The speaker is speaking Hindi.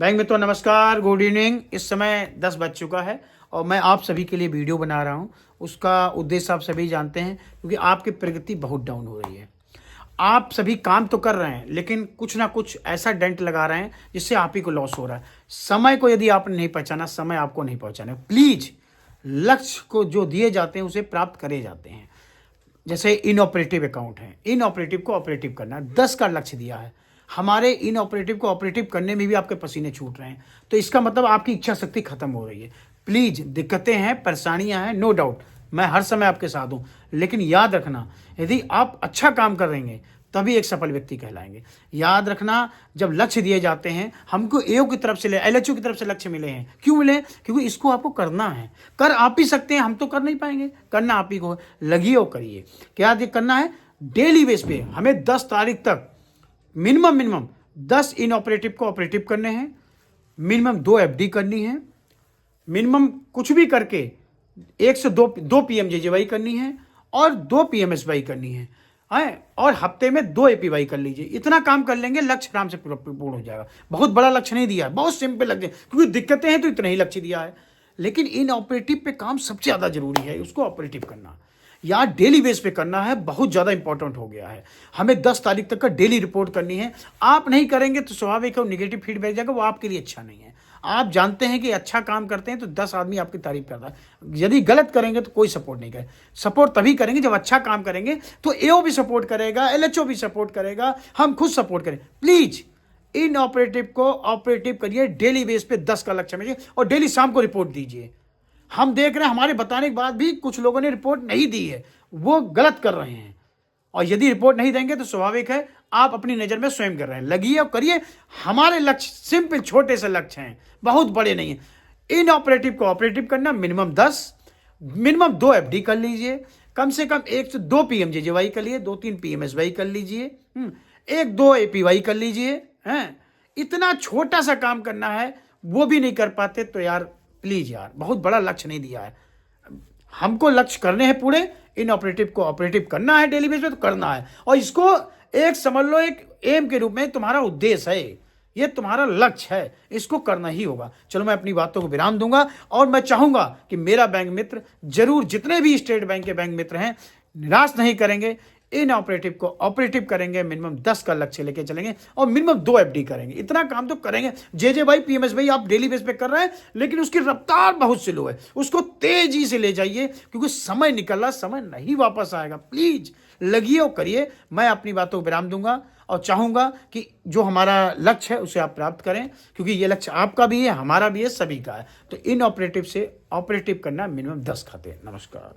बैंक मित्रों नमस्कार, गुड इवनिंग। इस समय 10 बज चुका है और मैं आप सभी के लिए वीडियो बना रहा हूं। उसका उद्देश्य आप सभी जानते हैं, क्योंकि आपकी प्रगति बहुत डाउन हो रही है। आप सभी काम तो कर रहे हैं, लेकिन कुछ ना कुछ ऐसा डेंट लगा रहे हैं जिससे आप ही को लॉस हो रहा है। समय को यदि आपने नहीं पहचाना, समय आपको नहीं पहुंचाना। प्लीज लक्ष्य को जो दिए जाते हैं उसे प्राप्त करे जाते हैं। जैसे इनऑपरेटिव अकाउंट है, इनऑपरेटिव को ऑपरेटिव करना, 10 का लक्ष्य दिया है। हमारे इनऑपरेटिव को ऑपरेटिव करने में भी आपके पसीने छूट रहे हैं, तो इसका मतलब आपकी इच्छा शक्ति खत्म हो रही है। प्लीज, दिक्कतें हैं, परेशानियां हैं, नो डाउट, मैं हर समय आपके साथ हूं, लेकिन याद रखना, यदि आप अच्छा काम करेंगे तभी एक सफल व्यक्ति कहलाएंगे। याद रखना, जब लक्ष्य दिए जाते हैं, हमको एओ की तरफ से एलएचओ की तरफ से लक्ष्य मिले हैं। क्यों मिले? क्योंकि इसको आपको करना है। कर आप ही सकते हैं, हम तो कर नहीं पाएंगे। करना आप ही को, लगिए और करिए। क्या करना है? डेली बेस पे हमें 10 तारीख तक मिनिमम 10 इनऑपरेटिव को ऑपरेटिव करने हैं, मिनिमम 2 एफडी करनी है, मिनिमम कुछ भी करके 1 से 2 पीएमजेजेवाई करनी है और 2 पीएमएसवाई करनी है, और हफ्ते में 2 एपीवाई कर लीजिए। इतना काम कर लेंगे, लक्ष्य आराम से पूर्ण हो जाएगा। बहुत बड़ा लक्ष्य नहीं दिया है, बहुत सिंपल लक्ष्य, क्योंकि दिक्कतें हैं तो इतना ही लक्ष्य दिया है। लेकिन इन ऑपरेटिव पे काम सबसे ज्यादा जरूरी है, उसको ऑपरेटिव करना या डेली बेस पे करना है, बहुत ज़्यादा इंपॉर्टेंट हो गया है। हमें 10 तारीख तक का डेली रिपोर्ट करनी है। आप नहीं करेंगे तो स्वाभाविक है नेगेटिव फीडबैक जाएगा, वो आपके लिए अच्छा नहीं है। आप जानते हैं कि अच्छा काम करते हैं तो 10 आदमी आपकी तारीफ करता है। यदि गलत करेंगे तो कोई सपोर्ट नहीं करे। सपोर्ट तभी करेंगे जब अच्छा काम करेंगे, तो एओ भी सपोर्ट करेगा, एलएचओ भी सपोर्ट करेगा, हम खुद सपोर्ट करें। Please in operative co operative करिए, डेली बेस पे 10 का लक्ष्य मिलिए और डेली शाम को रिपोर्ट दीजिए। हम देख रहे हैं हमारे बताने के बाद भी कुछ लोगों ने रिपोर्ट नहीं दी है, वो गलत कर रहे हैं। और यदि रिपोर्ट नहीं देंगे तो स्वाभाविक है आप अपनी नजर में स्वयं कर रहे हैं। लगिए और करिए। हमारे लक्ष्य सिंपल छोटे से लक्ष्य हैं, बहुत बड़े नहीं है। इन ऑपरेटिव को ऑपरेटिव करना, मिनिमम 10, मिनिमम 2 एफडी कर लीजिए, कम से कम 1 से 2 पीएमजेजेवाई कर लीजिए, 2-3 पीएमएसवाई कर लीजिए, 1-2 एपीवाई कर लीजिए। हैं, इतना छोटा सा काम करना है, वो भी नहीं कर पाते तो यार प्लीज यार, बहुत बड़ा लक्ष्य नहीं दिया है। हमको लक्ष्य करने हैं पूरे। इन ऑपरेटिव को ऑपरेटिव करना है डेली बेस पे, तो करना है। और इसको एक समझ लो, एक एम के रूप में तुम्हारा उद्देश्य है, ये तुम्हारा लक्ष्य है, इसको करना ही होगा। चलो, मैं अपनी बातों को विराम दूंगा और मैं चाहूंगा कि मेरा बैंक मित्र जरूर, जितने भी स्टेट बैंक के बैंक मित्र हैं, निराश नहीं करेंगे। इन ऑपरेटिव को ऑपरेटिव करेंगे, मिनिमम 10 का लक्ष्य लेके चलेंगे और मिनिमम 2 एफडी करेंगे। इतना काम तो करेंगे। जे भाई, पीएमएस भाई, आप डेली बेस पे कर रहे हैं, लेकिन उसकी रफ्तार बहुत स्लो है, उसको तेजी से ले जाइए, क्योंकि समय निकल रहा, समय नहीं वापस आएगा। प्लीज लगिए और करिए। मैं अपनी बातों को विराम दूंगा और चाहूंगा कि जो हमारा लक्ष्य है उसे आप प्राप्त करें, क्योंकि ये लक्ष्य आपका भी है, हमारा भी है, सभी का है। तो इन ऑपरेटिव से ऑपरेटिव करना, मिनिमम 10 खाते हैं। नमस्कार।